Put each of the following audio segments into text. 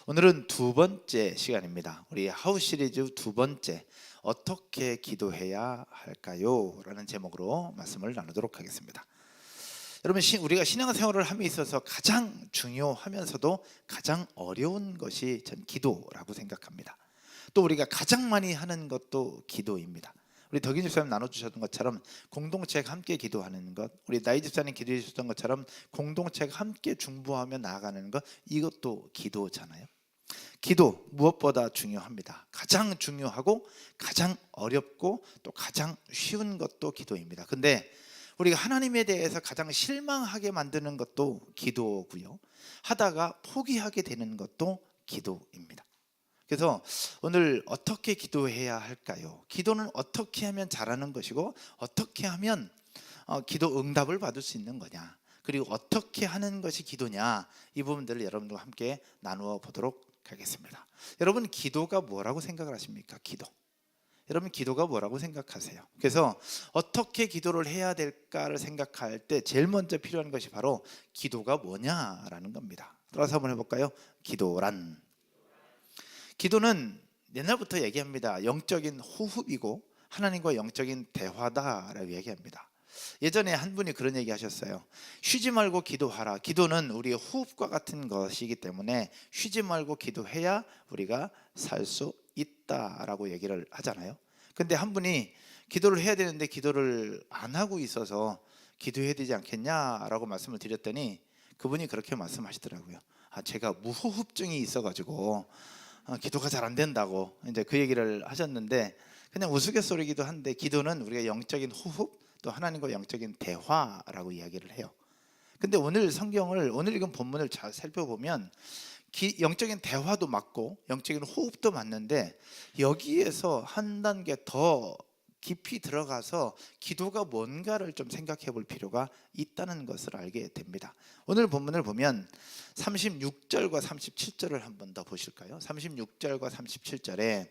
오늘은 두 번째 시간입니다. 우리 하우 시리즈 두 번째, 어떻게 기도해야 할까요? 라는 제목으로 말씀을 나누도록 하겠습니다. 여러분, 우리가 신앙생활을 함에 있어서 가장 중요하면서도 가장 어려운 것이 전 기도라고 생각합니다. 또 우리가 가장 많이 하는 것도 기도입니다. 우리 덕인 집사님 나눠주셨던 것처럼 공동체가 함께 기도하는 것, 우리 나이 집사님 기도해 주셨던 것처럼 공동체가 함께 중보하며 나아가는 것, 이것도 기도잖아요. 기도 무엇보다 중요합니다. 가장 중요하고 가장 어렵고 또 가장 쉬운 것도 기도입니다. 근데 우리가 하나님에 대해서 가장 실망하게 만드는 것도 기도고요, 하다가 포기하게 되는 것도 기도입니다. 그래서 오늘 어떻게 기도해야 할까요? 기도는 어떻게 하면 잘하는 것이고 어떻게 하면 기도 응답을 받을 수 있는 거냐, 그리고 어떻게 하는 것이 기도냐, 이 부분들을 여러분들과 함께 나누어 보도록 하겠습니다. 여러분, 기도가 뭐라고 생각을 하십니까? 여러분, 기도가 뭐라고 생각하세요? 그래서 어떻게 기도를 해야 될까를 생각할 때 제일 먼저 필요한 것이 바로 기도가 뭐냐라는 겁니다. 따라서 한번 해볼까요? 기도는 옛날부터 얘기합니다. 영적인 호흡이고 하나님과 영적인 대화다라고 얘기합니다. 예전에 한 분이 그런 얘기 하셨어요. 쉬지 말고 기도하라. 기도는 우리의 호흡과 같은 것이기 때문에 쉬지 말고 기도해야 우리가 살 수 있다라고 얘기를 하잖아요. 근데 한 분이 기도를 해야 되는데 기도를 안 하고 있어서 기도해야 되지 않겠냐라고 말씀을 드렸더니 그분이 그렇게 말씀하시더라고요. 제가 무호흡증이 있어가지고 기도가 잘 안 된다고 이제 그 얘기를 하셨는데, 그냥 우스갯소리기도 한데 기도는 우리가 영적인 호흡, 또 하나님과 영적인 대화라고 이야기를 해요. 근데 오늘 읽은 본문을 잘 살펴보면 영적인 대화도 맞고 영적인 호흡도 맞는데, 여기에서 한 단계 더 깊이 들어가서 기도가 뭔가를 좀 생각해 볼 필요가 있다는 것을 알게 됩니다. 오늘 본문을 보면 36절과 37절을 한번 더 보실까요? 36절과 37절에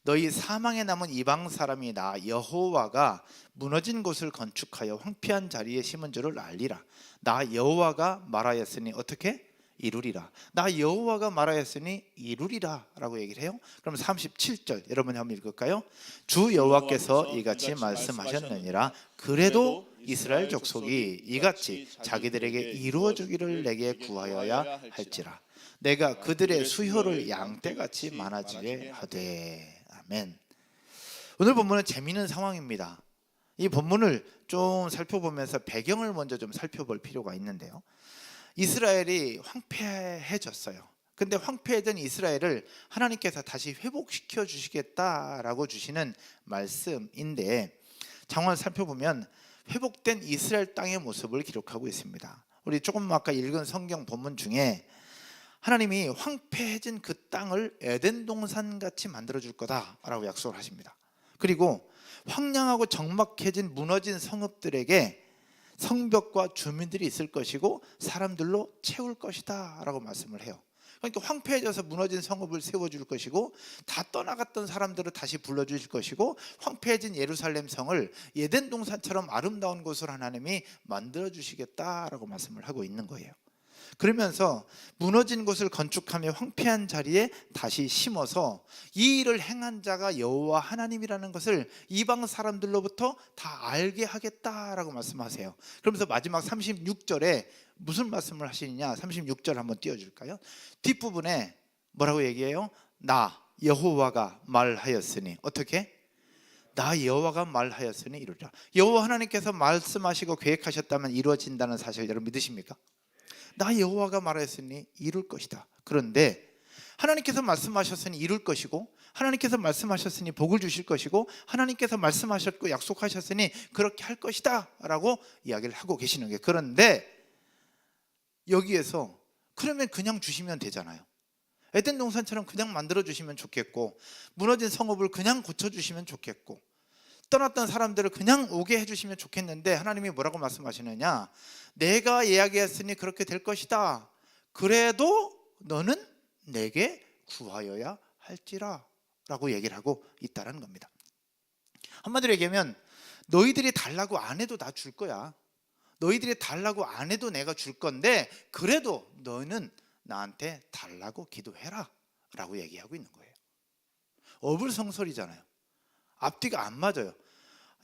너희 사망에 남은 이방 사람이 나 여호와가 무너진 곳을 건축하여 황폐한 자리에 심은 줄을 알리라. 나 여호와가 말하였으니 어떻게? 이루리라. 나 여호와가 말하였으니 이루리라 라고 얘기를 해요. 그럼 37절 여러분이 한번 읽을까요? 주 여호와께서 이같이 말씀하셨느니라. 그래도 이스라엘 족속이 이같이 자기들에게 이루어주기를 내게 구하여야 할지라. 내가 그들의 수효를 양떼같이 많아지게 하되. 아멘. 오늘 본문은 재미있는 상황입니다. 이 본문을 좀 살펴보면서 배경을 먼저 좀 살펴볼 필요가 있는데요, 이스라엘이 황폐해졌어요. 근데 황폐해진 이스라엘을 하나님께서 다시 회복시켜 주시겠다라고 주시는 말씀인데, 장원을 살펴보면 회복된 이스라엘 땅의 모습을 기록하고 있습니다. 우리 조금 아까 읽은 성경 본문 중에 하나님이 황폐해진 그 땅을 에덴 동산 같이 만들어 줄 거다라고 약속을 하십니다. 그리고 황량하고 적막해진 무너진 성읍들에게 성벽과 주민들이 있을 것이고 사람들로 채울 것이다 라고 말씀을 해요. 그러니까 황폐해져서 무너진 성읍을 세워줄 것이고, 다 떠나갔던 사람들을 다시 불러주실 것이고, 황폐해진 예루살렘 성을 에덴 동산처럼 아름다운 곳으로 하나님이 만들어 주시겠다라고 말씀을 하고 있는 거예요. 그러면서 무너진 곳을 건축하며 황폐한 자리에 다시 심어서 이 일을 행한 자가 여호와 하나님이라는 것을 이방 사람들로부터 다 알게 하겠다라고 말씀하세요. 그러면서 마지막 36절에 무슨 말씀을 하시느냐, 36절 한번 띄워줄까요? 뒷부분에 뭐라고 얘기해요? 나 여호와가 말하였으니 어떻게? 나 여호와가 말하였으니 이루리라. 여호와 하나님께서 말씀하시고 계획하셨다면 이루어진다는 사실 여러분 믿으십니까? 나 여호와가 말하였으니 이룰 것이다. 그런데 하나님께서 말씀하셨으니 이룰 것이고, 하나님께서 말씀하셨으니 복을 주실 것이고, 하나님께서 말씀하셨고 약속하셨으니 그렇게 할 것이다 라고 이야기를 하고 계시는 거예요. 그런데 여기에서 그러면 그냥 주시면 되잖아요. 에덴 동산처럼 그냥 만들어 주시면 좋겠고, 무너진 성읍을 그냥 고쳐주시면 좋겠고, 떠났던 사람들을 그냥 오게 해주시면 좋겠는데, 하나님이 뭐라고 말씀하시느냐, 내가 이야기했으니 그렇게 될 것이다. 그래도 너는 내게 구하여야 할지라 라고 얘기를 하고 있다는 겁니다. 한마디로 얘기하면 너희들이 달라고 안 해도 나 줄 거야. 너희들이 달라고 안 해도 내가 줄 건데, 그래도 너는 나한테 달라고 기도해라 라고 얘기하고 있는 거예요. 어불성설이잖아요. 앞뒤가 안 맞아요.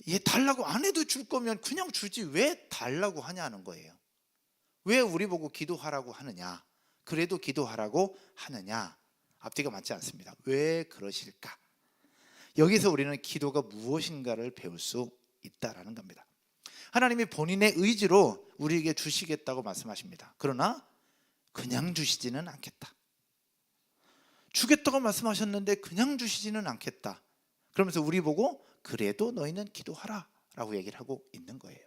얘 달라고 안 해도 줄 거면 그냥 주지 왜 달라고 하냐는 거예요. 왜 우리 보고 기도하라고 하느냐, 그래도 기도하라고 하느냐, 앞뒤가 맞지 않습니다. 왜 그러실까? 여기서 우리는 기도가 무엇인가를 배울 수 있다라는 겁니다. 하나님이 본인의 의지로 우리에게 주시겠다고 말씀하십니다. 그러나 그냥 주시지는 않겠다. 주겠다고 말씀하셨는데 그냥 주시지는 않겠다. 그러면서 우리 보고 그래도 너희는 기도하라 라고 얘기를 하고 있는 거예요.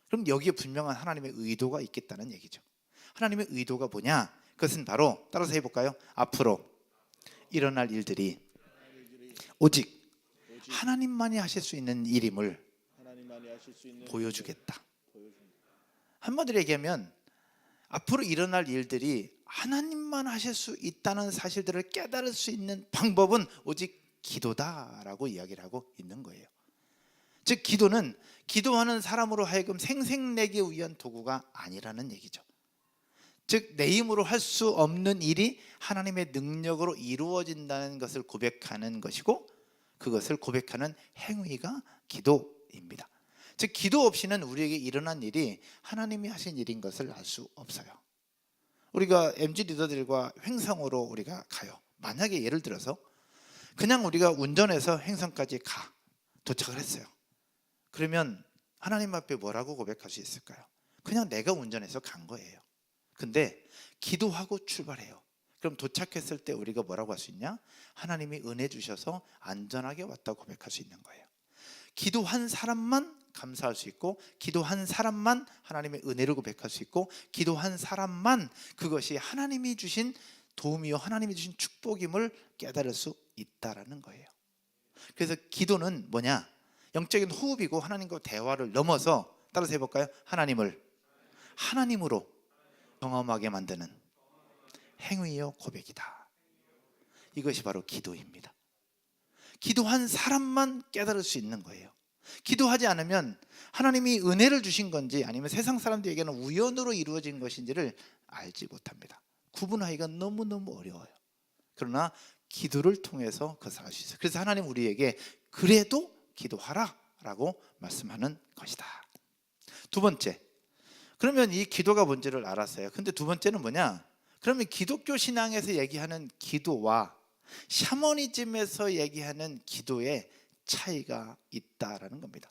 그럼 여기에 분명한 하나님의 의도가 있겠다는 얘기죠. 하나님의 의도가 뭐냐? 그것은 바로 따라서 해볼까요? 앞으로 일어날 일들이 오직 하나님만이 하실 수 있는 일임을 보여주겠다. 한마디로 얘기하면 앞으로 일어날 일들이 하나님만 하실 수 있다는 사실들을 깨달을 수 있는 방법은 오직 기도다라고 이야기를 하고 있는 거예요. 즉 기도는 기도하는 사람으로 하여금 생색내기 위한 도구가 아니라는 얘기죠. 즉 내 힘으로 할 수 없는 일이 하나님의 능력으로 이루어진다는 것을 고백하는 것이고, 그것을 고백하는 행위가 기도입니다. 즉 기도 없이는 우리에게 일어난 일이 하나님이 하신 일인 것을 알 수 없어요. 우리가 MG 리더들과 횡성으로 우리가 가요. 만약에 예를 들어서 그냥 우리가 운전해서 횡성까지 도착을 했어요. 그러면 하나님 앞에 뭐라고 고백할 수 있을까요? 그냥 내가 운전해서 간 거예요. 근데 기도하고 출발해요. 그럼 도착했을 때 우리가 뭐라고 할 수 있냐? 하나님이 은혜 주셔서 안전하게 왔다고 고백할 수 있는 거예요. 기도한 사람만 감사할 수 있고, 기도한 사람만 하나님의 은혜를 고백할 수 있고, 기도한 사람만 그것이 하나님이 주신 도움이요 하나님이 주신 축복임을 깨달을 수 있다라는 거예요. 그래서 기도는 뭐냐? 영적인 호흡이고 하나님과 대화를 넘어서 따라서 해볼까요? 하나님을 하나님으로 경험하게 만드는 행위요 고백이다. 이것이 바로 기도입니다. 기도한 사람만 깨달을 수 있는 거예요. 기도하지 않으면 하나님이 은혜를 주신 건지 아니면 세상 사람들에게는 우연으로 이루어진 것인지를 알지 못합니다. 구분하기가 너무너무 어려워요. 그러나 기도를 통해서 그것을 알 수 있어요. 그래서 하나님 우리에게 그래도 기도하라 라고 말씀하는 것이다. 두 번째, 그러면 이 기도가 뭔지를 알았어요. 근데 두 번째는 뭐냐? 그러면 기독교 신앙에서 얘기하는 기도와 샤머니즘에서 얘기하는 기도의 차이가 있다라는 겁니다.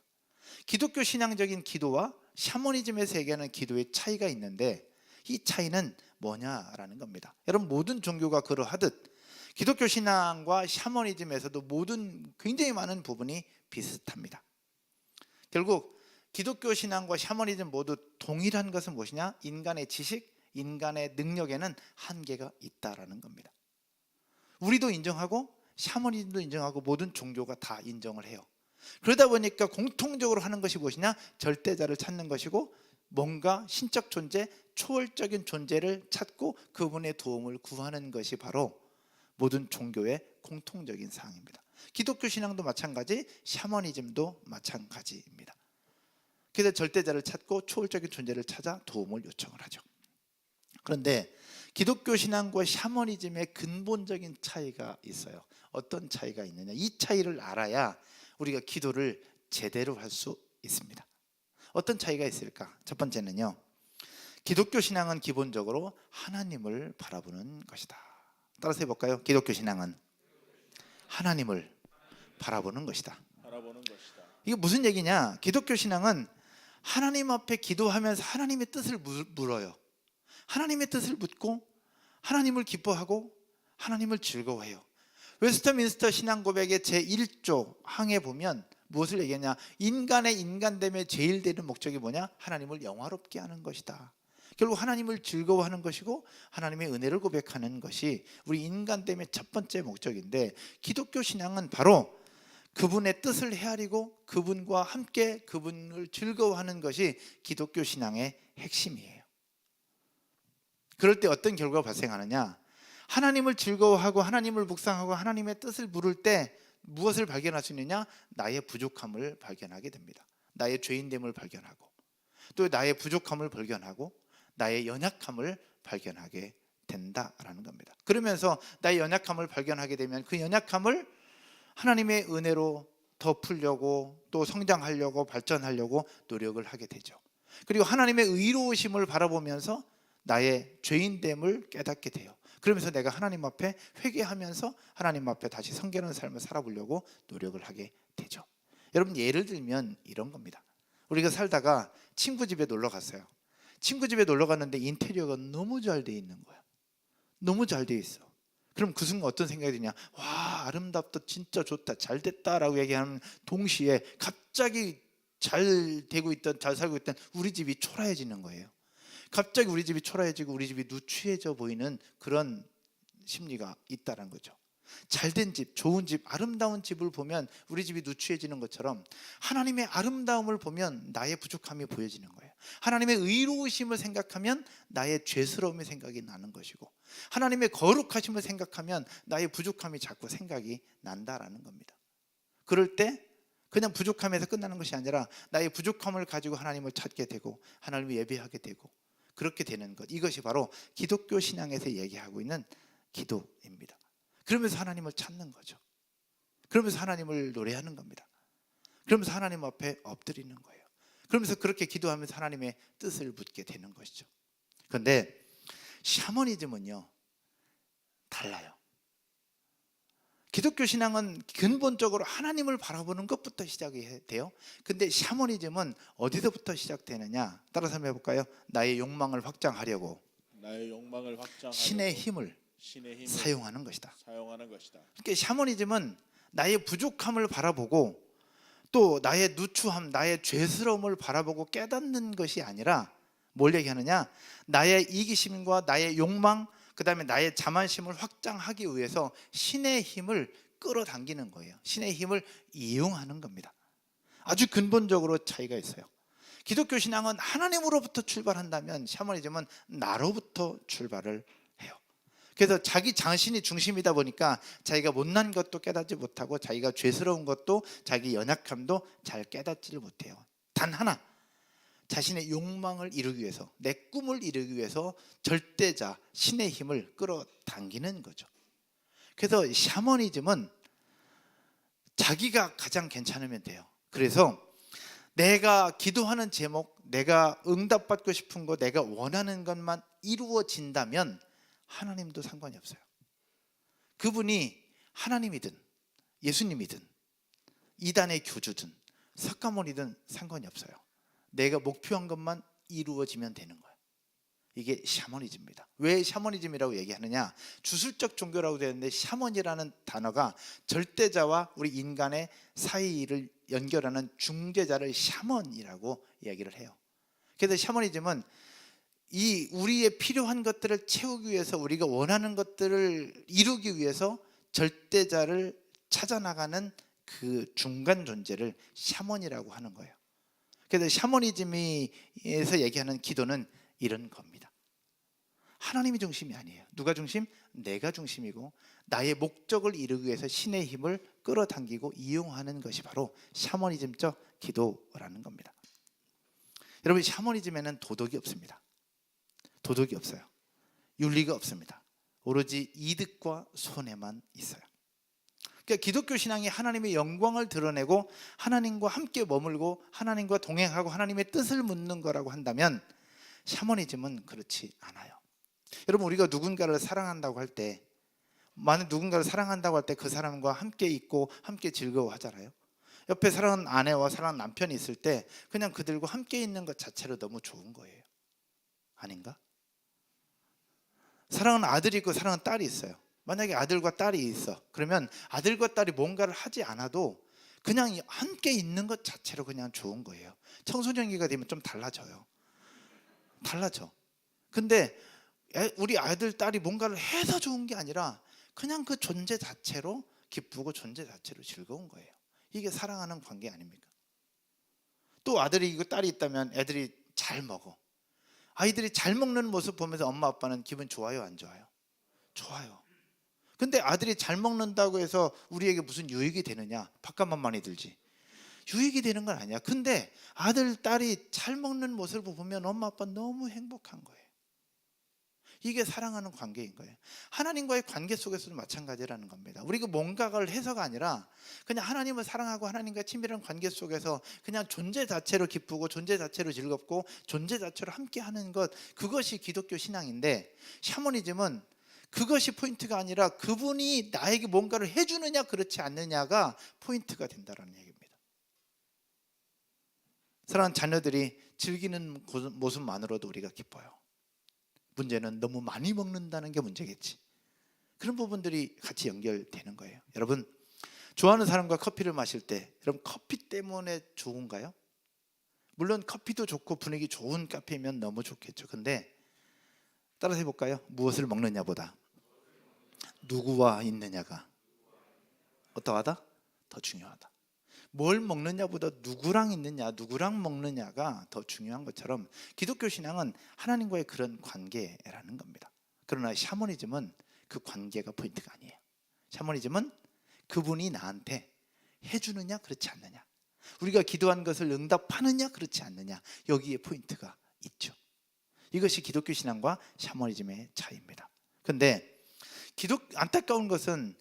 기독교 신앙적인 기도와 샤머니즘에서 얘기하는 기도의 차이가 있는데, 이 차이는 뭐냐라는 겁니다. 여러분, 모든 종교가 그러하듯 기독교 신앙과 샤머니즘에서도 굉장히 많은 부분이 비슷합니다. 결국 기독교 신앙과 샤머니즘 모두 동일한 것은 무엇이냐? 인간의 지식, 인간의 능력에는 한계가 있다라는 겁니다. 우리도 인정하고 샤머니즘도 인정하고 모든 종교가 다 인정을 해요. 그러다 보니까 공통적으로 하는 것이 무엇이냐? 절대자를 찾는 것이고, 뭔가 신적 존재, 초월적인 존재를 찾고 그분의 도움을 구하는 것이 바로 모든 종교의 공통적인 사항입니다. 기독교 신앙도 마찬가지, 샤머니즘도 마찬가지입니다. 그래서 절대자를 찾고 초월적인 존재를 찾아 도움을 요청을 하죠. 그런데 기독교 신앙과 샤머니즘의 근본적인 차이가 있어요. 어떤 차이가 있느냐? 이 차이를 알아야 우리가 기도를 제대로 할 수 있습니다. 어떤 차이가 있을까? 첫 번째는요, 기독교 신앙은 기본적으로 하나님을 바라보는 것이다. 따라서 해볼까요? 기독교 신앙은 하나님을 바라보는 것이다. 이게 무슨 얘기냐? 기독교 신앙은 하나님 앞에 기도하면서 하나님의 뜻을 물어요. 하나님의 뜻을 묻고 하나님을 기뻐하고 하나님을 즐거워해요. 웨스트민스터 신앙고백의 제1조 항에 보면 무엇을 얘기하냐? 인간의 인간됨의 제일 되는 목적이 뭐냐? 하나님을 영화롭게 하는 것이다. 결국 하나님을 즐거워하는 것이고 하나님의 은혜를 고백하는 것이 우리 인간됨의 첫 번째 목적인데, 기독교 신앙은 바로 그분의 뜻을 헤아리고 그분과 함께 그분을 즐거워하는 것이 기독교 신앙의 핵심이에요. 그럴 때 어떤 결과가 발생하느냐? 하나님을 즐거워하고 하나님을 묵상하고 하나님의 뜻을 물을 때 무엇을 발견할 수 있느냐? 나의 부족함을 발견하게 됩니다. 나의 죄인됨을 발견하고, 또 나의 부족함을 발견하고 나의 연약함을 발견하게 된다라는 겁니다. 그러면서 나의 연약함을 발견하게 되면 그 연약함을 하나님의 은혜로 더 풀려고 또 성장하려고 발전하려고 노력을 하게 되죠. 그리고 하나님의 의로우심을 바라보면서 나의 죄인됨을 깨닫게 돼요. 그러면서 내가 하나님 앞에 회개하면서 하나님 앞에 다시 성결한 삶을 살아보려고 노력을 하게 되죠. 여러분, 예를 들면 이런 겁니다. 우리가 살다가 친구 집에 놀러 갔어요. 친구 집에 놀러 갔는데 인테리어가 너무 잘 돼 있는 거야. 너무 잘 돼 있어. 그럼 그 순간 어떤 생각이 드냐? 와, 아름답다, 진짜 좋다, 잘 됐다라고 얘기하는 동시에 갑자기 잘 되고 있던, 잘 살고 있던 우리 집이 초라해지는 거예요. 갑자기 우리 집이 초라해지고 우리 집이 누추해져 보이는 그런 심리가 있다는 거죠. 잘된 집, 좋은 집, 아름다운 집을 보면 우리 집이 누추해지는 것처럼 하나님의 아름다움을 보면 나의 부족함이 보여지는 거예요. 하나님의 의로우심을 생각하면 나의 죄스러움이 생각이 나는 것이고, 하나님의 거룩하심을 생각하면 나의 부족함이 자꾸 생각이 난다라는 겁니다. 그럴 때 그냥 부족함에서 끝나는 것이 아니라 나의 부족함을 가지고 하나님을 찾게 되고 하나님을 예배하게 되고 그렇게 되는 것, 이것이 바로 기독교 신앙에서 얘기하고 있는 기도입니다. 그러면서 하나님을 찾는 거죠. 그러면서 하나님을 노래하는 겁니다. 그러면서 하나님 앞에 엎드리는 거예요. 그러면서 그렇게 기도하면서 하나님의 뜻을 묻게 되는 것이죠. 그런데 샤머니즘은요, 달라요. 기독교 신앙은 근본적으로 하나님을 바라보는 것부터 시작이 돼요. 근데 샤머니즘은 어디서부터 시작되느냐? 따라서 한번 해볼까요? 나의 욕망을 확장하려고 신의 힘을 사용하는 것이다. 그러니까 샤머니즘은 나의 부족함을 바라보고 또 나의 누추함, 나의 죄스러움을 바라보고 깨닫는 것이 아니라 뭘 얘기하느냐? 나의 이기심과 나의 욕망, 그 다음에 나의 자만심을 확장하기 위해서 신의 힘을 끌어당기는 거예요. 신의 힘을 이용하는 겁니다. 아주 근본적으로 차이가 있어요. 기독교 신앙은 하나님으로부터 출발한다면 샤머니즘은 나로부터 출발을 해요. 그래서 자기 자신이 중심이다 보니까 자기가 못난 것도 깨닫지 못하고 자기가 죄스러운 것도 자기 연약함도 잘 깨닫지를 못해요. 단 하나, 자신의 욕망을 이루기 위해서, 내 꿈을 이루기 위해서 절대자 신의 힘을 끌어당기는 거죠. 그래서 샤머니즘은 자기가 가장 괜찮으면 돼요. 그래서 내가 기도하는 제목, 내가 응답받고 싶은 거, 내가 원하는 것만 이루어진다면 하나님도 상관이 없어요. 그분이 하나님이든 예수님이든 이단의 교주든 석가모니든 상관이 없어요. 내가 목표한 것만 이루어지면 되는 거예요. 이게 샤머니즘입니다. 왜 샤머니즘이라고 얘기하느냐? 주술적 종교라고 되어 있는데 샤머니라는 단어가 절대자와 우리 인간의 사이를 연결하는 중재자를 샤먼이라고 얘기를 해요. 그래서 샤머니즘은 이 우리의 필요한 것들을 채우기 위해서, 우리가 원하는 것들을 이루기 위해서 절대자를 찾아나가는 그 중간 존재를 샤먼이라고 하는 거예요. 그래서 샤머니즘에서 얘기하는 기도는 이런 겁니다. 하나님이 중심이 아니에요. 누가 중심? 내가 중심이고 나의 목적을 이루기 위해서 신의 힘을 끌어당기고 이용하는 것이 바로 샤머니즘적 기도라는 겁니다. 여러분, 샤머니즘에는 도덕이 없습니다. 도덕이 없어요. 윤리가 없습니다. 오로지 이득과 손해만 있어요. 그러니까 기독교 신앙이 하나님의 영광을 드러내고 하나님과 함께 머물고 하나님과 동행하고 하나님의 뜻을 묻는 거라고 한다면 샤머니즘은 그렇지 않아요. 여러분, 우리가 누군가를 사랑한다고 할 때, 만약 누군가를 사랑한다고 할 때 그 사람과 함께 있고 함께 즐거워하잖아요. 옆에 사랑하는 아내와 사랑하는 남편이 있을 때 그냥 그들과 함께 있는 것 자체로 너무 좋은 거예요. 아닌가? 사랑하는 아들이 있고 사랑하는 딸이 있어요. 만약에 아들과 딸이 있어. 그러면 아들과 딸이 뭔가를 하지 않아도 그냥 함께 있는 것 자체로 그냥 좋은 거예요. 청소년기가 되면 좀 달라져요. 달라져. 근데 우리 아들, 딸이 뭔가를 해서 좋은 게 아니라 그냥 그 존재 자체로 기쁘고 존재 자체로 즐거운 거예요. 이게 사랑하는 관계 아닙니까? 또 아들이 있고 딸이 있다면 애들이 잘 먹어. 아이들이 잘 먹는 모습 보면서 엄마 아빠는 기분 좋아요, 안 좋아요? 좋아요. 근데 아들이 잘 먹는다고 해서 우리에게 무슨 유익이 되느냐? 밥값만 많이 들지. 유익이 되는 건 아니야. 근데 아들, 딸이 잘 먹는 모습을 보면 엄마 아빠 너무 행복한 거예요. 이게 사랑하는 관계인 거예요. 하나님과의 관계 속에서도 마찬가지라는 겁니다. 우리가 뭔가를 해서가 아니라 그냥 하나님을 사랑하고 하나님과 친밀한 관계 속에서 그냥 존재 자체로 기쁘고 존재 자체로 즐겁고 존재 자체로 함께하는 것, 그것이 기독교 신앙인데, 샤머니즘은 그것이 포인트가 아니라 그분이 나에게 뭔가를 해주느냐 그렇지 않느냐가 포인트가 된다는 얘기입니다. 사랑하는 자녀들이 즐기는 모습만으로도 우리가 기뻐요. 문제는 너무 많이 먹는다는 게 문제겠지. 그런 부분들이 같이 연결되는 거예요. 여러분, 좋아하는 사람과 커피를 마실 때 여러분 커피 때문에 좋은가요? 물론 커피도 좋고 분위기 좋은 카페면 너무 좋겠죠. 근데 따라서 해볼까요? 무엇을 먹느냐보다 누구와 있느냐가 어떠하다? 더 중요하다. 뭘 먹느냐보다 누구랑 있느냐, 누구랑 먹느냐가 더 중요한 것처럼 기독교 신앙은 하나님과의 그런 관계라는 겁니다. 그러나 샤머니즘은 그 관계가 포인트가 아니에요. 샤머니즘은 그분이 나한테 해주느냐 그렇지 않느냐, 우리가 기도한 것을 응답하느냐 그렇지 않느냐, 여기에 포인트가 있죠. 이것이 기독교 신앙과 샤머니즘의 차이입니다. 그런데 안타까운 것은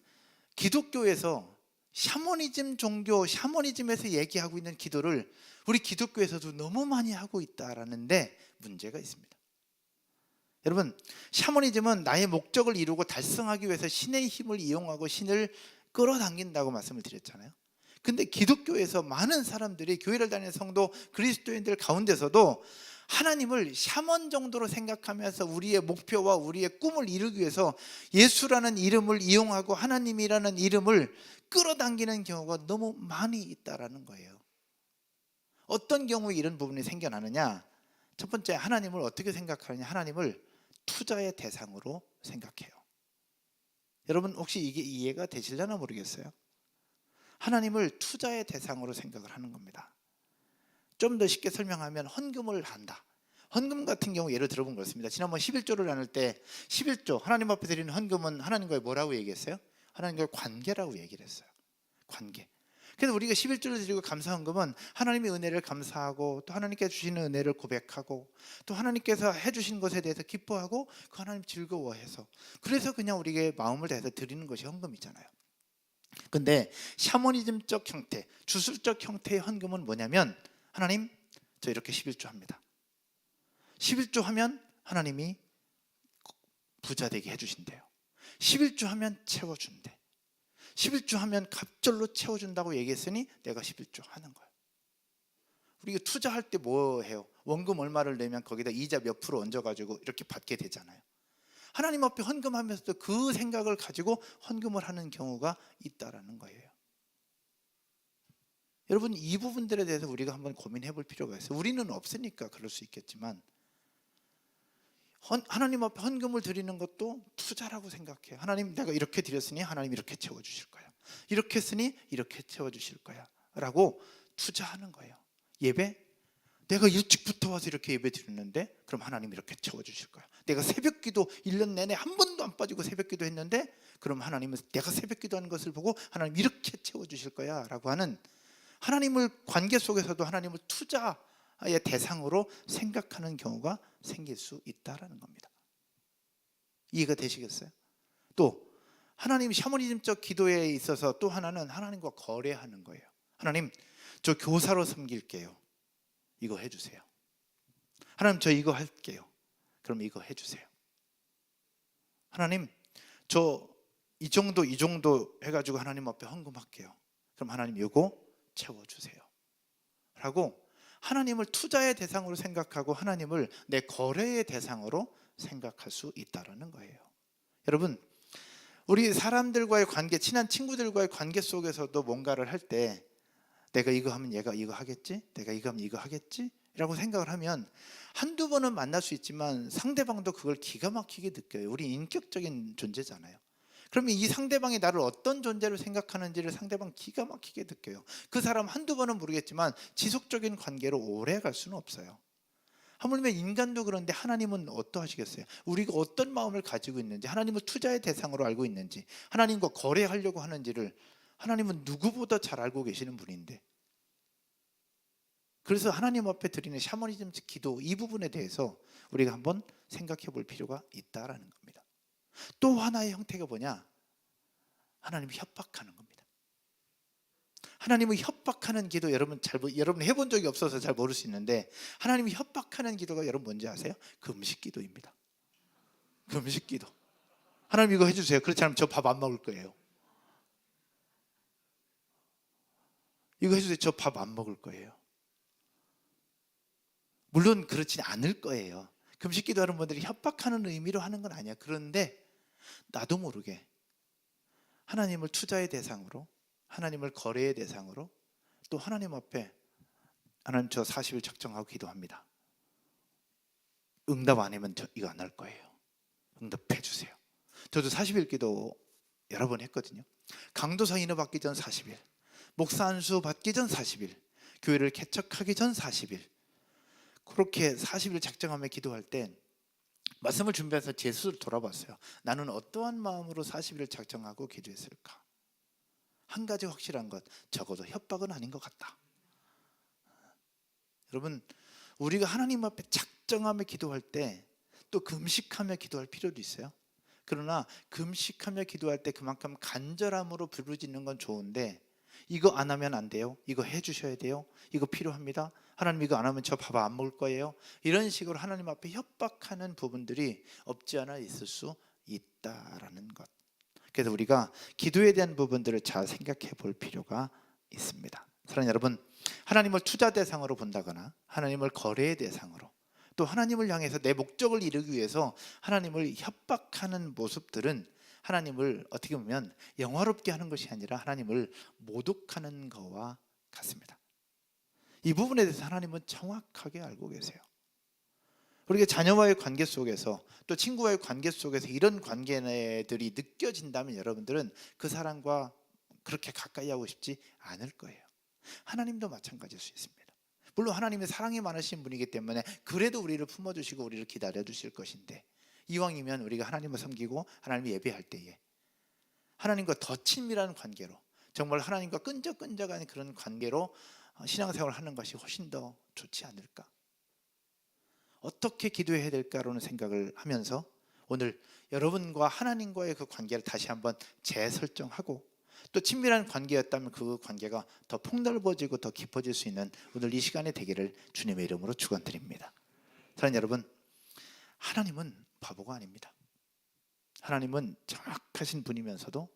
기독교에서 샤머니즘 종교, 샤머니즘에서 얘기하고 있는 기도를 우리 기독교에서도 너무 많이 하고 있다라는데 문제가 있습니다. 여러분, 샤머니즘은 나의 목적을 이루고 달성하기 위해서 신의 힘을 이용하고 신을 끌어당긴다고 말씀을 드렸잖아요. 근데 기독교에서 많은 사람들이, 교회를 다니는 성도 그리스도인들 가운데서도 하나님을 샤먼 정도로 생각하면서 우리의 목표와 우리의 꿈을 이루기 위해서 예수라는 이름을 이용하고 하나님이라는 이름을 끌어당기는 경우가 너무 많이 있다라는 거예요. 어떤 경우에 이런 부분이 생겨나느냐? 첫 번째, 하나님을 어떻게 생각하느냐? 하나님을 투자의 대상으로 생각해요. 여러분, 혹시 이게 이해가 되시려나 모르겠어요. 하나님을 투자의 대상으로 생각을 하는 겁니다. 좀 더 쉽게 설명하면 헌금을 한다. 헌금 같은 경우 예를 들어본 그렇습니다. 지난번 11조를 나눌 때 11조 하나님 앞에 드리는 헌금은 하나님과의 뭐라고 얘기했어요? 하나님과의 관계라고 얘기를 했어요. 관계. 그래서 우리가 11조를 드리고 감사 헌금은 하나님의 은혜를 감사하고 또 하나님께 주시는 은혜를 고백하고 또 하나님께서 해주신 것에 대해서 기뻐하고 그 하나님 즐거워해서, 그래서 그냥 우리에게 마음을 다해서 드리는 것이 헌금이잖아요. 근데 샤머니즘적 형태, 주술적 형태의 헌금은 뭐냐면, 하나님 저 이렇게 11조 합니다. 11조 하면 하나님이 부자 되게 해주신대요. 11조 하면 채워준대. 11조 하면 갑절로 채워준다고 얘기했으니 내가 11조 하는 거예요. 우리가 투자할 때 뭐 해요? 원금 얼마를 내면 거기다 이자 몇 프로 얹어가지고 이렇게 받게 되잖아요. 하나님 앞에 헌금하면서도 그 생각을 가지고 헌금을 하는 경우가 있다라는 거예요. 여러분, 이 부분들에 대해서 우리가 한번 고민해 볼 필요가 있어요. 우리는 없으니까 그럴 수 있겠지만 하나님 앞에 헌금을 드리는 것도 투자라고 생각해요. 하나님, 내가 이렇게 드렸으니 하나님 이렇게 채워주실 거야, 이렇게 했으니 이렇게 채워주실 거야 라고 투자하는 거예요. 예배, 내가 일찍부터 와서 이렇게 예배 드렸는데 그럼 하나님 이렇게 채워주실 거야. 내가 새벽기도 1년 내내 한 번도 안 빠지고 새벽기도 했는데 그럼 하나님은 내가 새벽기도 하는 것을 보고 하나님 이렇게 채워주실 거야 라고 하는, 하나님을 관계 속에서도 하나님을 투자의 대상으로 생각하는 경우가 생길 수 있다는 겁니다. 이해가 되시겠어요? 또 하나님 샤머니즘적 기도에 있어서 또 하나는 하나님과 거래하는 거예요. 하나님, 저 교사로 섬길게요. 이거 해주세요. 하나님, 저 이거 할게요. 그럼 이거 해주세요. 하나님, 저 이 정도 해가지고 하나님 앞에 헌금할게요. 그럼 하나님 이거 채워주세요 라고 하나님을 투자의 대상으로 생각하고 하나님을 내 거래의 대상으로 생각할 수 있다는 거예요. 여러분, 우리 사람들과의 관계, 친한 친구들과의 관계 속에서도 뭔가를 할 때 내가 이거 하면 얘가 이거 하겠지? 내가 이거 하면 이거 하겠지? 라고 생각을 하면 한두 번은 만날 수 있지만 상대방도 그걸 기가 막히게 느껴요. 우리 인격적인 존재잖아요. 그러면 이 상대방이 나를 어떤 존재로 생각하는지를 상대방 기가 막히게 느껴요. 그 사람 한두 번은 모르겠지만 지속적인 관계로 오래 갈 수는 없어요. 하물며 인간도 그런데 하나님은 어떠하시겠어요? 우리가 어떤 마음을 가지고 있는지, 하나님을 투자의 대상으로 알고 있는지, 하나님과 거래하려고 하는지를 하나님은 누구보다 잘 알고 계시는 분인데, 그래서 하나님 앞에 드리는 샤머니즘 기도, 이 부분에 대해서 우리가 한번 생각해 볼 필요가 있다라는 겁니다. 또 하나의 형태가 뭐냐? 하나님이 협박하는 겁니다. 하나님을 협박하는 기도, 여러분 해본 적이 없어서 잘 모를 수 있는데, 하나님이 협박하는 기도가 여러분 뭔지 아세요? 금식 기도입니다. 금식 기도. 하나님 이거 해주세요. 그렇지 않으면 저 밥 안 먹을 거예요. 이거 해주세요. 저 밥 안 먹을 거예요. 물론 그렇지 않을 거예요. 금식 기도하는 분들이 협박하는 의미로 하는 건 아니야. 그런데 나도 모르게 하나님을 투자의 대상으로, 하나님을 거래의 대상으로, 또 하나님 앞에 하나님 저 40일 작정하고 기도합니다. 응답 안 하면 저 이거 안 할 거예요. 응답해 주세요. 저도 40일 기도 여러 번 했거든요. 강도사 인호 받기 전 40일, 목사 안수 받기 전 40일, 교회를 개척하기 전 40일, 그렇게 40일 작정하며 기도할 때 말씀을 준비해서 제 스스로 돌아봤어요. 나는 어떠한 마음으로 40일을 작정하고 기도했을까? 한 가지 확실한 것, 적어도 협박은 아닌 것 같다. 여러분, 우리가 하나님 앞에 작정하며 기도할 때 또 금식하며 기도할 필요도 있어요. 그러나 금식하며 기도할 때 그만큼 간절함으로 부르짖는 건 좋은데, 이거 안 하면 안 돼요, 이거 해 주셔야 돼요, 이거 필요합니다, 하나님 이거 안 하면 저 밥 안 먹을 거예요, 이런 식으로 하나님 앞에 협박하는 부분들이 없지 않아 있을 수 있다라는 것. 그래서 우리가 기도에 대한 부분들을 잘 생각해 볼 필요가 있습니다. 사랑하는 여러분, 하나님을 투자 대상으로 본다거나 하나님을 거래의 대상으로, 또 하나님을 향해서 내 목적을 이루기 위해서 하나님을 협박하는 모습들은 하나님을 어떻게 보면 영화롭게 하는 것이 아니라 하나님을 모독하는 것과 같습니다. 이 부분에 대해서 하나님은 정확하게 알고 계세요. 우리가 자녀와의 관계 속에서, 또 친구와의 관계 속에서 이런 관계들이 느껴진다면 여러분들은 그 사람과 그렇게 가까이 하고 싶지 않을 거예요. 하나님도 마찬가지일 수 있습니다. 물론 하나님은 사랑이 많으신 분이기 때문에 그래도 우리를 품어주시고 우리를 기다려 주실 것인데, 이왕이면 우리가 하나님을 섬기고 하나님을 예배할 때에 하나님과 더 친밀한 관계로, 정말 하나님과 끈적끈적한 그런 관계로 신앙생활을 하는 것이 훨씬 더 좋지 않을까? 어떻게 기도해야 될까라는 생각을 하면서 오늘 여러분과 하나님과의 그 관계를 다시 한번 재설정하고, 또 친밀한 관계였다면 그 관계가 더 폭넓어지고 더 깊어질 수 있는 오늘 이 시간이 되기를 주님의 이름으로 축원드립니다. 사랑하는 여러분, 하나님은 바보가 아닙니다. 하나님은 정확하신 분이면서도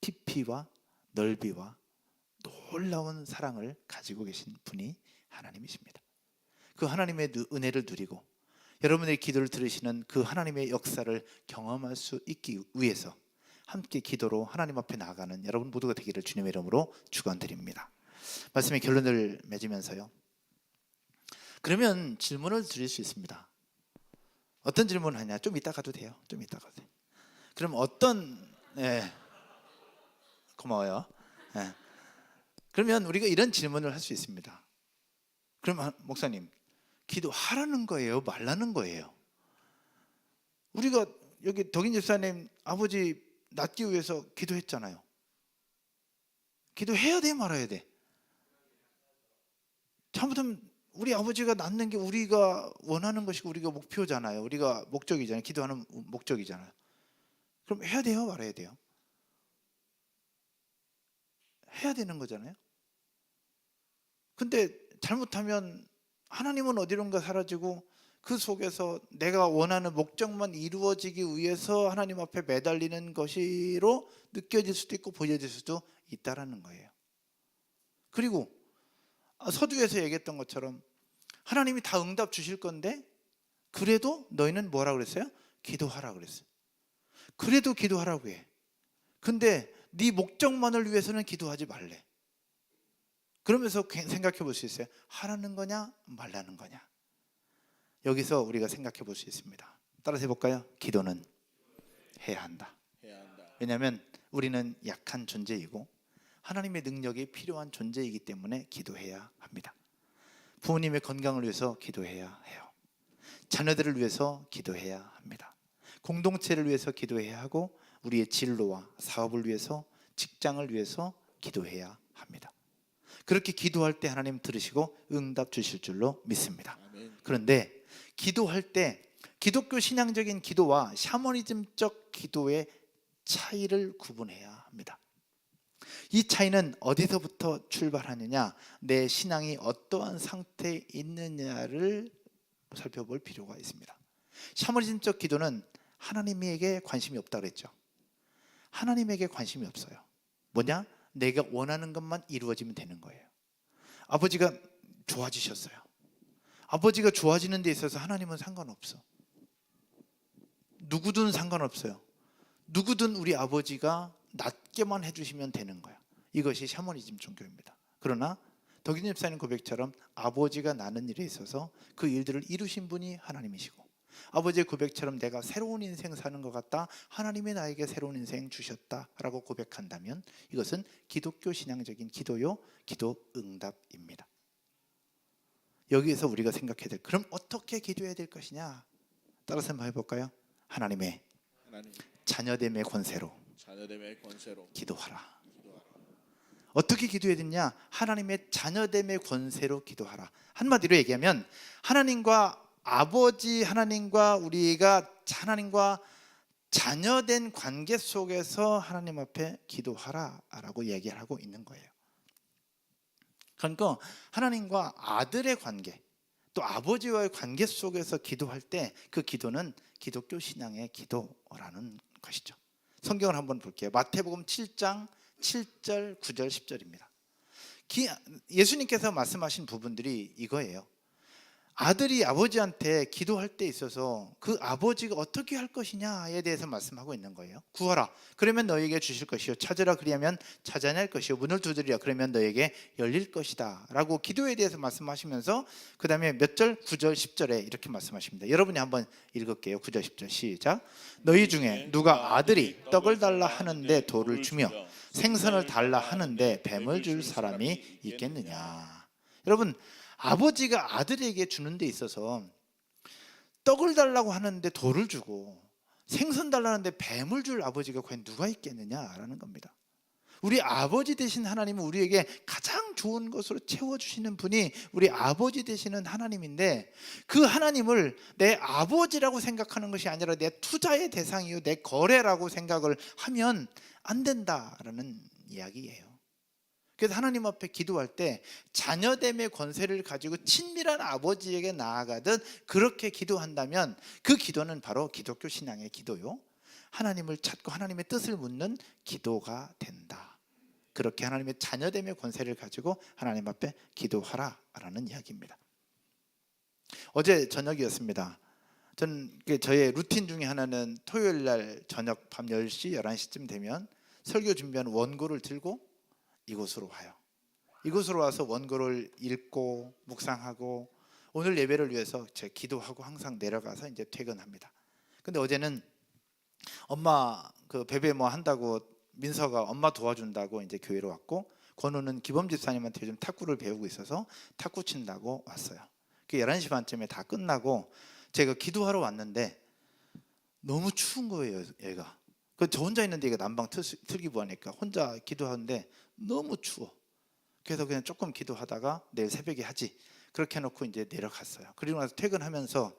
깊이와 넓이와 놀라운 사랑을 가지고 계신 분이 하나님이십니다. 그 하나님의 은혜를 누리고 여러분의 기도를 들으시는 그 하나님의 역사를 경험할 수 있기 위해서 함께 기도로 하나님 앞에 나아가는 여러분 모두가 되기를 주님의 이름으로 축원드립니다. 말씀의 결론을 맺으면서요, 그러면 질문을 드릴 수 있습니다. 어떤 질문을 하냐? 좀 이따 가도 돼요. 좀 이따 가도 돼요. 그럼 고마워요. 그러면 우리가 이런 질문을 할 수 있습니다. 그럼 목사님, 기도하라는 거예요, 말라는 거예요? 우리가 여기 덕인 집사님 아버지 낳기 위해서 기도했잖아요. 기도해야 돼, 말아야 돼? 잘못하면 우리 아버지가 낳는 게 우리가 원하는 것이고 우리가 목표잖아요. 우리가 목적이잖아요. 기도하는 목적이잖아요. 그럼 해야 돼요, 말아야 돼요? 해야 되는 거잖아요. 근데 잘못하면 하나님은 어디론가 사라지고 그 속에서 내가 원하는 목적만 이루어지기 위해서 하나님 앞에 매달리는 것으로 느껴질 수도 있고 보여질 수도 있다라는 거예요. 그리고 서두에서 얘기했던 것처럼 하나님이 다 응답 주실 건데 그래도 너희는 뭐라 그랬어요? 기도하라 그랬어요. 그래도 기도하라고 해. 근데 네 목적만을 위해서는 기도하지 말래. 그러면서 생각해 볼 수 있어요. 하라는 거냐 말라는 거냐. 여기서 우리가 생각해 볼 수 있습니다. 따라서 해볼까요? 기도는 해야 한다. 왜냐하면 우리는 약한 존재이고 하나님의 능력이 필요한 존재이기 때문에 기도해야 합니다. 부모님의 건강을 위해서 기도해야 해요. 자녀들을 위해서 기도해야 합니다. 공동체를 위해서 기도해야 하고 우리의 진로와 사업을 위해서, 직장을 위해서 기도해야 합니다. 그렇게 기도할 때 하나님 들으시고 응답 주실 줄로 믿습니다. 그런데 기도할 때 기독교 신앙적인 기도와 샤머니즘적 기도의 차이를 구분해야 합니다. 이 차이는 어디서부터 출발하느냐, 내 신앙이 어떠한 상태에 있느냐를 살펴볼 필요가 있습니다. 샤머니즘적 기도는 하나님에게 관심이 없다고 그랬죠. 하나님에게 관심이 없어요. 뭐냐? 내가 원하는 것만 이루어지면 되는 거예요. 아버지가 좋아지셨어요. 아버지가 좋아지는 데 있어서 하나님은 상관없어. 누구든 상관없어요. 누구든 우리 아버지가 낫게만 해주시면 되는 거야. 이것이 샤머니즘 종교입니다. 그러나 덕인 집사님 고백처럼 아버지가 나는 일에 있어서 그 일들을 이루신 분이 하나님이시고, 아버지의 고백처럼 내가 새로운 인생 사는 것 같다, 하나님이 나에게 새로운 인생 주셨다라고 고백한다면 이것은 기독교 신앙적인 기도요, 기도 응답입니다. 여기에서 우리가 생각해야 될, 그럼 어떻게 기도해야 될 것이냐? 따라서 한번 해볼까요? 하나님 자녀됨의 권세로 기도하라. 어떻게 기도해야 되냐? 하나님의 자녀됨의 권세로 기도하라. 한마디로 얘기하면 하나님과 아버지, 하나님과 우리가 하나님과 자녀된 관계 속에서 하나님 앞에 기도하라라고 얘기를 하고 있는 거예요. 그러니까 하나님과 아들의 관계, 또 아버지와의 관계 속에서 기도할 때 그 기도는 기독교 신앙의 기도라는 것이죠. 성경을 한번 볼게요. 마태복음 7장 7절, 9절, 10절입니다. 예수님께서 말씀하신 부분들이 이거예요. 아들이 아버지한테 기도할 때 있어서 그 아버지가 어떻게 할 것이냐에 대해서 말씀하고 있는 거예요. 구하라, 그러면 너에게 주실 것이요, 찾으라, 그리하면 찾아낼 것이요, 문을 두드리라, 그러면 너에게 열릴 것이다 라고 기도에 대해서 말씀하시면서 그 다음에 몇 절? 9절, 10절에 이렇게 말씀하십니다. 여러분이 한번 읽을게요. 9절, 10절 시작. 너희 중에 누가 아들이 떡을 달라 하는데 돌을 주며 생선을 달라 하는데 뱀을 줄 사람이 있겠느냐? 여러분, 아버지가 아들에게 주는 데 있어서 떡을 달라고 하는데 돌을 주고 생선 달라는데 뱀을 줄 아버지가 과연 누가 있겠느냐라는 겁니다. 우리 아버지 되신 하나님은 우리에게 가장 좋은 것으로 채워주시는 분이 우리 아버지 되시는 하나님인데, 그 하나님을 내 아버지라고 생각하는 것이 아니라 내 투자의 대상이요, 내 거래라고 생각을 하면 안 된다라는 이야기예요. 그래서 하나님 앞에 기도할 때 자녀됨의 권세를 가지고 친밀한 아버지에게 나아가듯 그렇게 기도한다면 그 기도는 바로 기독교 신앙의 기도요, 하나님을 찾고 하나님의 뜻을 묻는 기도가 된다. 그렇게 하나님의 자녀됨의 권세를 가지고 하나님 앞에 기도하라라는 이야기입니다. 어제 저녁이었습니다. 저의 루틴 중에 하나는 토요일 날 저녁 밤 10시, 11시쯤 되면 설교 준비한 원고를 들고 이곳으로 와요. 이곳으로 와서 원고를 읽고 묵상하고 오늘 예배를 위해서 제 기도하고 항상 내려가서 이제 퇴근합니다. 근데 어제는 엄마 그 베베 뭐 한다고 민서가 엄마 도와준다고 이제 교회로 왔고, 권우는 기범 집사님한테 요즘 탁구를 배우고 있어서 탁구 친다고 왔어요. 그 11시 반쯤에 다 끝나고 제가 기도하러 왔는데 너무 추운 거예요, 얘가. 저 혼자 있는데 얘가 난방 틀기 뭐하니까 혼자 기도하는데 너무 추워. 그래서 그냥 조금 기도하다가 내일 새벽에 하지, 그렇게 해놓고 이제 내려갔어요. 그리고 나서 퇴근하면서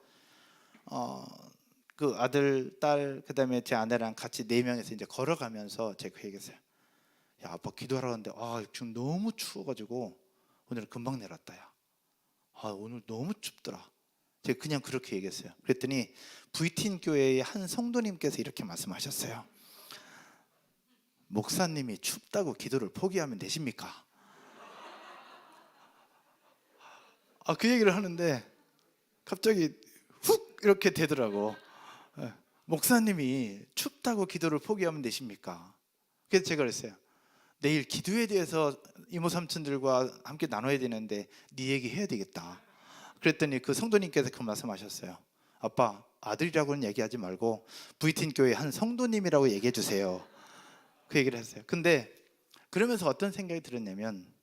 그 아들, 딸, 그다음에 제 아내랑 같이 4명이서 이제 걸어가면서 제가 그 얘기했어요. 야, 아빠 기도하러 갔는데 지금 너무 추워가지고 오늘 금방 내렸다. 야, 오늘 너무 춥더라. 제가 그냥 그렇게 얘기했어요. 그랬더니 VTN 교회의 한 성도님께서 이렇게 말씀하셨어요. 목사님이 춥다고 기도를 포기하면 되십니까? 그 얘기를 하는데 갑자기 훅 이렇게 되더라고. 목사님이 춥다고 기도를 포기하면 되십니까? 그래서 제가 그랬어요. 내일 기도에 대해서 이모 삼촌들과 함께 나눠야 되는데 네 얘기 해야 되겠다. 그랬더니 그 성도님께서 그 말씀하셨어요. 아빠, 아들이라고는 얘기하지 말고 VTN 교회 한 성도님이라고 얘기해 주세요. 그 얘기를 했어요. 근데 그러면서 어떤 생각이 들었냐면,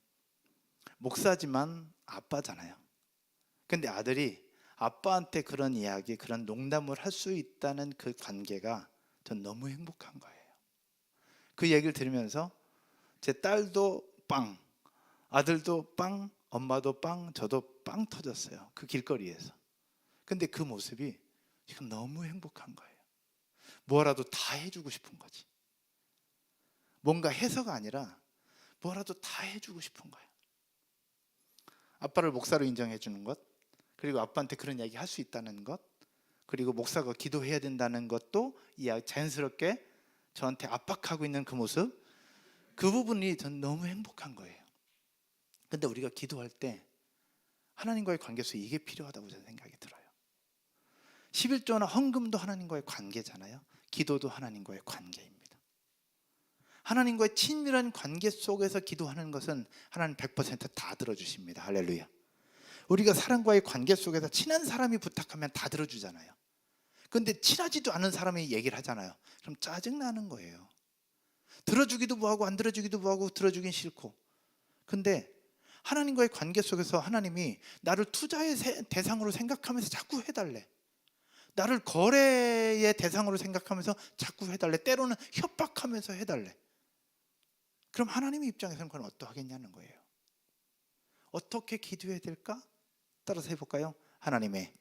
목사지만 아빠잖아요. 근데 아들이 아빠한테 그런 이야기, 그런 농담을 할 수 있다는 그 관계가 전 너무 행복한 거예요. 그 얘기를 들으면서 제 딸도 빵, 아들도 빵, 엄마도 빵, 저도 빵 터졌어요. 그 길거리에서. 근데 그 모습이 지금 너무 행복한 거예요. 뭐라도 다 해주고 싶은 거지. 뭔가 해서가 아니라 뭐라도 다 해주고 싶은 거예요. 아빠를 목사로 인정해 주는 것, 그리고 아빠한테 그런 이야기 할 수 있다는 것, 그리고 목사가 기도해야 된다는 것도 자연스럽게 저한테 압박하고 있는 그 모습, 그 부분이 전 너무 행복한 거예요. 근데 우리가 기도할 때 하나님과의 관계 속에 이게 필요하다고 저는 생각이 들어요. 11조나 헌금도 하나님과의 관계잖아요. 기도도 하나님과의 관계입니다. 하나님과의 친밀한 관계 속에서 기도하는 것은 하나님 100%다 들어주십니다. 할렐루야. 우리가 사람과의 관계 속에서 친한 사람이 부탁하면 다 들어주잖아요. 근데 친하지도 않은 사람이 얘기를 하잖아요. 그럼 짜증나는 거예요. 들어주기도 뭐하고 안 들어주기도 뭐하고 들어주긴 싫고. 근데 하나님과의 관계 속에서 하나님이 나를 투자의 대상으로 생각하면서 자꾸 해달래. 나를 거래의 대상으로 생각하면서 자꾸 해달래. 때로는 협박하면서 해달래. 그럼 하나님의 입장에서는 그건 어떠하겠냐는 거예요. 어떻게 기도해야 될까? 따라서 해볼까요? 하나님의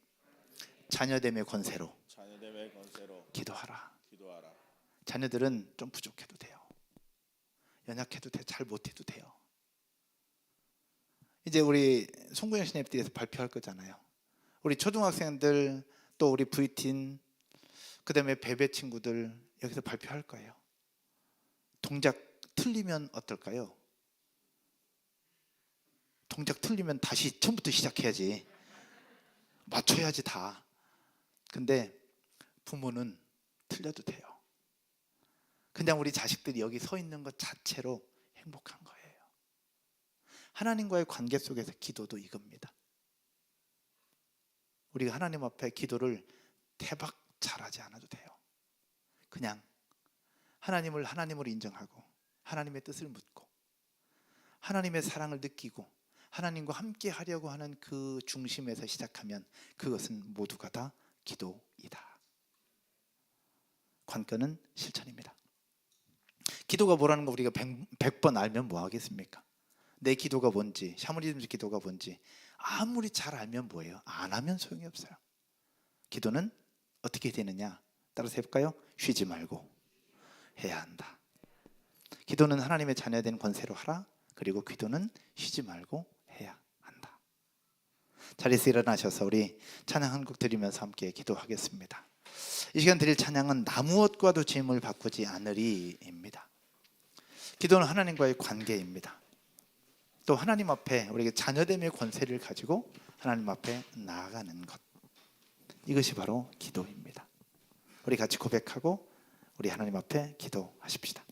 자녀됨의 권세로 기도하라. 자녀들은 좀 부족해도 돼요. 연약해도 돼요. 잘 못해도 돼요. 이제 우리 송구영 시냅디에서 발표할 거잖아요. 우리 초등학생들, 또 우리 브이틴, 그 다음에 베베 친구들 여기서 발표할 거예요. 동작 틀리면 어떨까요? 동작 틀리면 다시 처음부터 시작해야지. 맞춰야지 다. 근데 부모는 틀려도 돼요. 그냥 우리 자식들이 여기 서 있는 것 자체로 행복한 거예요. 하나님과의 관계 속에서 기도도 이겁니다. 우리가 하나님 앞에 기도를 대박 잘하지 않아도 돼요. 그냥 하나님을 하나님으로 인정하고 하나님의 뜻을 묻고 하나님의 사랑을 느끼고 하나님과 함께 하려고 하는 그 중심에서 시작하면 그것은 모두가 다 기도이다. 관건은 실천입니다. 기도가 뭐라는 거 우리가 100번 알면 뭐 하겠습니까? 내 기도가 뭔지, 샤머니즘 기도가 뭔지 아무리 잘 알면 뭐예요? 안 하면 소용이 없어요. 기도는 어떻게 되느냐? 따라서 해볼까요? 쉬지 말고 해야 한다. 기도는 하나님의 자녀된 권세로 하라. 그리고 기도는 쉬지 말고 해야 한다. 자리에서 일어나셔서 우리 찬양 한 곡 드리면서 함께 기도하겠습니다. 이 시간 드릴 찬양은 나 무엇과도 짐을 바꾸지 않으리입니다. 기도는 하나님과의 관계입니다. 또 하나님 앞에 우리에게 자녀됨의 권세를 가지고 하나님 앞에 나아가는 것, 이것이 바로 기도입니다. 우리 같이 고백하고 우리 하나님 앞에 기도하십시다.